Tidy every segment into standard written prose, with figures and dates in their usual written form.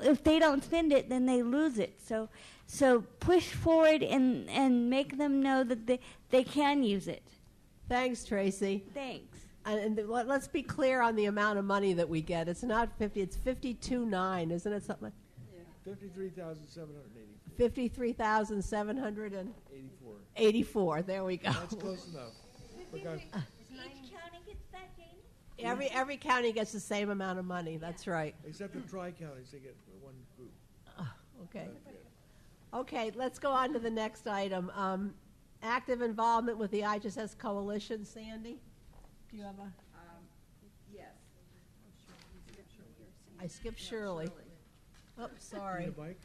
if they don't spend it, then they lose it. So push forward and make them know that they can use it. Thanks, Tracy. Thanks. And let's be clear on the amount of money that we get. It's not 50. It's 52.9, isn't it? Something. Yeah. 53,780. 53,784. 84. There we go. That's close enough. Each county gets that, Jane? Every county gets the same amount of money. That's right. Except the tri-counties, they get one group. Okay. Okay, let's go on to the next item. Active involvement with the IHSS Coalition. Sandy, do you have a? Yes. I skipped Shirley. Oh, sorry. Need a bike?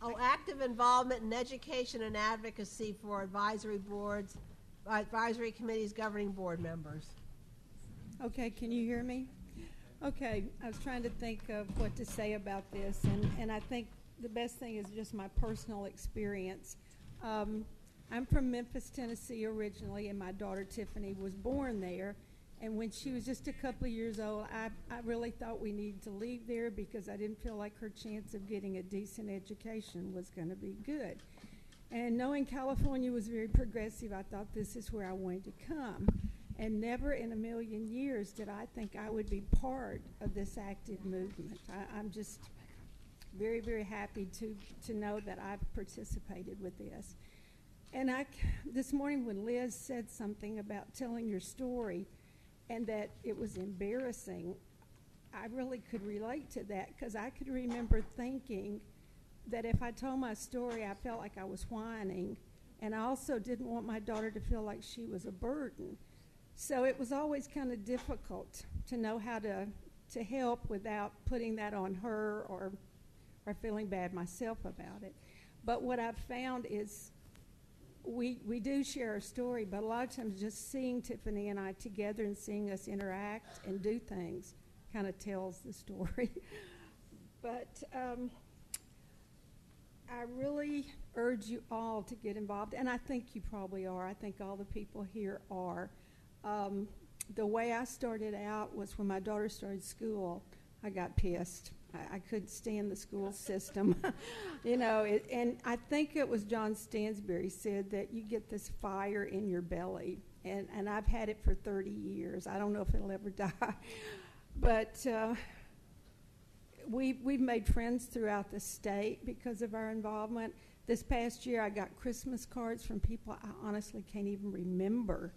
Oh, active involvement in education and advocacy for advisory boards, advisory committees, governing board members. Okay, can you hear me? Okay, I was trying to think of what to say about this, and I think the best thing is just my personal experience. I'm from Memphis, Tennessee originally, and my daughter Tiffany was born there. And when she was just a couple of years old, I really thought we needed to leave there because I didn't feel like her chance of getting a decent education was going to be good. And knowing California was very progressive, I thought this is where I wanted to come. And never in a million years did I think I would be part of this active movement. I'm just very, very happy to know that I've participated with this. And this morning when Liz said something about telling your story and that it was embarrassing, I really could relate to that because I could remember thinking that if I told my story, I felt like I was whining, and I also didn't want my daughter to feel like she was a burden. So it was always kind of difficult to know how to help without putting that on her or feeling bad myself about it. But what I've found is we do share our story, but a lot of times just seeing Tiffany and I together and seeing us interact and do things kind of tells the story. But I really urge you all to get involved, and I think you probably are. I think all the people here are. The way I started out was when my daughter started school, I got pissed. I couldn't stand the school system, and I think it was John Stansberry said that you get this fire in your belly, and I've had it for 30 years. I don't know if it'll ever die, but we've made friends throughout the state because of our involvement. This past year, I got Christmas cards from people I honestly can't even remember.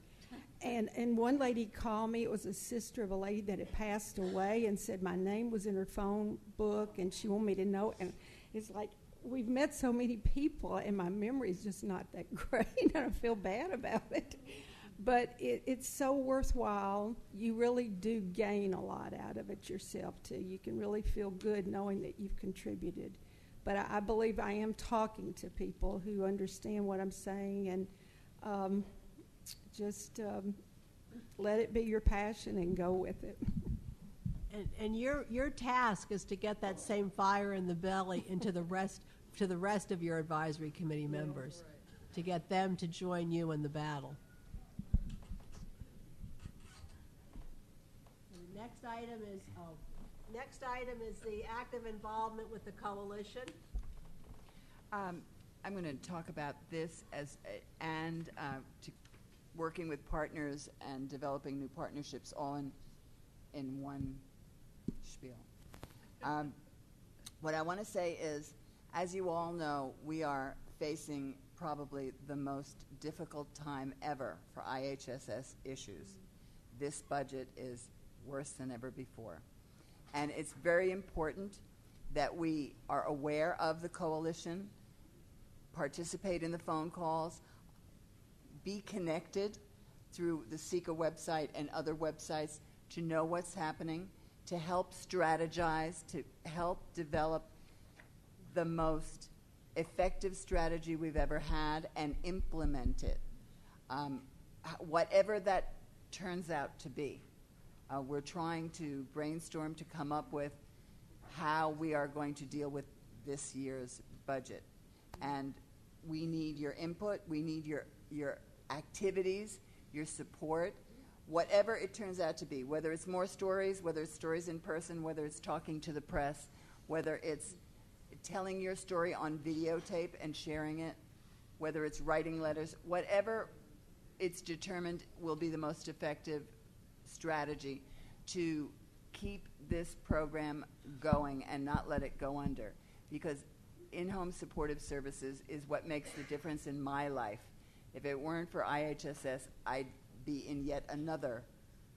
And one lady called me. It was a sister of a lady that had passed away and said my name was in her phone book and she wanted me to know. And it's like we've met so many people and my memory is just not that great. I don't feel bad about it. But it's so worthwhile. You really do gain a lot out of it yourself, too. You can really feel good knowing that you've contributed. But I believe I am talking to people who understand what I'm saying and just let it be your passion and go with it. And your task is to get that same fire in the belly into the rest of your advisory committee members, to get them to join you in the battle. The next item is the active involvement with the coalition. I'm going to talk about this to working with partners and developing new partnerships all in one spiel. What I want to say is, as you all know, we are facing probably the most difficult time ever for IHSS issues. This budget is worse than ever before. And it's very important that we are aware of the coalition, participate in the phone calls, be connected through the CICA website and other websites to know what's happening, to help strategize, to help develop the most effective strategy we've ever had and implement it, whatever that turns out to be. We're trying to brainstorm to come up with how we are going to deal with this year's budget. And we need your input, we need your activities, your support, whatever it turns out to be, whether it's more stories, whether it's stories in person, whether it's talking to the press, whether it's telling your story on videotape and sharing it, whether it's writing letters, whatever it's determined will be the most effective strategy to keep this program going and not let it go under. Because in-home supportive services is what makes the difference in my life. If it weren't for IHSS, I'd be in yet another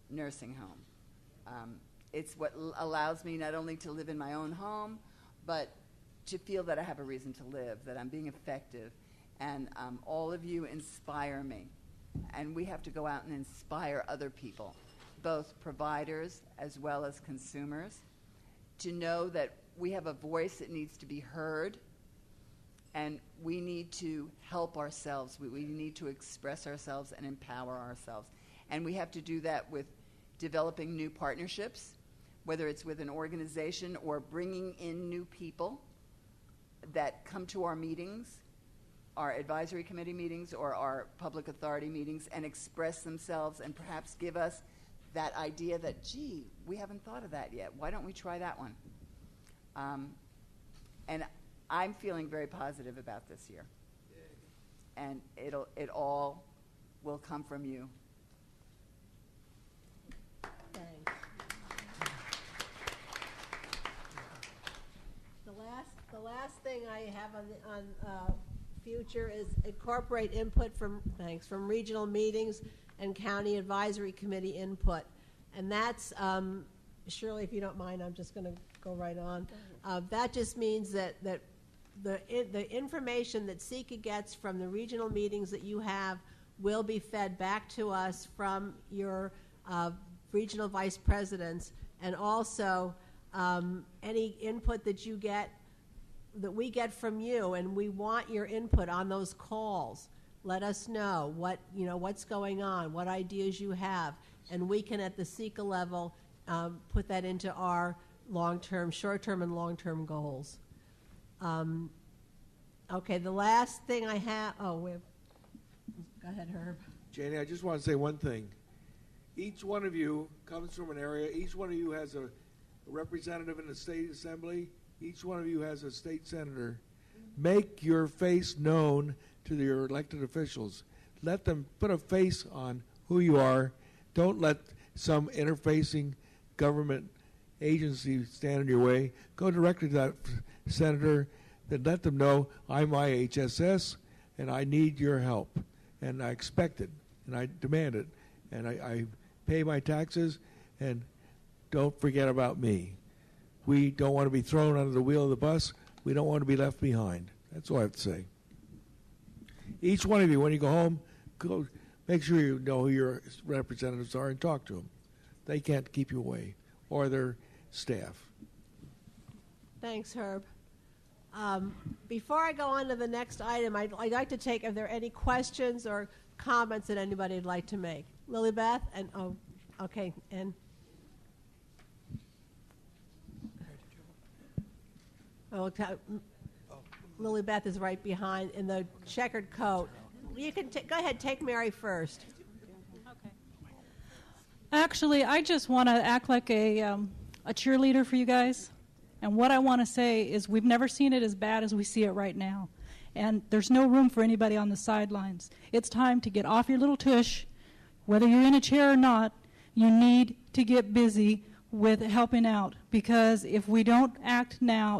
nursing home. It's what allows me not only to live in my own home, but to feel that I have a reason to live, that I'm being effective. And all of you inspire me. And we have to go out and inspire other people, both providers as well as consumers, to know that we have a voice that needs to be heard, and we need to help ourselves. We need to express ourselves and empower ourselves. And we have to do that with developing new partnerships, whether it's with an organization or bringing in new people that come to our meetings, our advisory committee meetings or our public authority meetings, and express themselves and perhaps give us that idea that, gee, we haven't thought of that yet. Why don't we try that one? And I'm feeling very positive about this year. And it all will come from you. Thanks. The last thing I have on future is incorporate input from regional meetings and county advisory committee input. And that's, Shirley, if you don't mind, I'm just going to go right on. That just means that the information that CICA gets from the regional meetings that you have will be fed back to us from your regional vice presidents, and also any input that you get, that we get from you, and we want your input on those calls. Let us know what's going on, what ideas you have, and we can at the CICA level put that into our long-term, short-term, and long-term goals. Okay, the last thing I have. Go ahead, Herb. Janie, I just want to say one thing. Each one of you comes from an area. Each one of you has a representative in the state assembly. Each one of you has a state senator. Make your face known to your elected officials. Let them put a face on who you are. Don't let some interfacing government agency stand in your way. Go directly to that senator and let them know, I'm IHSS and I need your help. And I expect it and I demand it. And I pay my taxes, and don't forget about me. We don't want to be thrown under the wheel of the bus. We don't want to be left behind. That's all I have to say. Each one of you, when you go home, go make sure you know who your representatives are and talk to them. They can't keep you away, or their staff. Thanks, Herb. Before I go on to the next item, I'd like to take, if there are any questions or comments that anybody would like to make. Lily Beth, and okay, and Lily Beth is right behind in the checkered coat. You can go ahead, take Mary first. Okay. Actually, I just want to act like a cheerleader for you guys. And what I want to say is we've never seen it as bad as we see it right now. And there's no room for anybody on the sidelines. It's time to get off your little tush. Whether you're in a chair or not, you need to get busy with helping out. Because if we don't act now,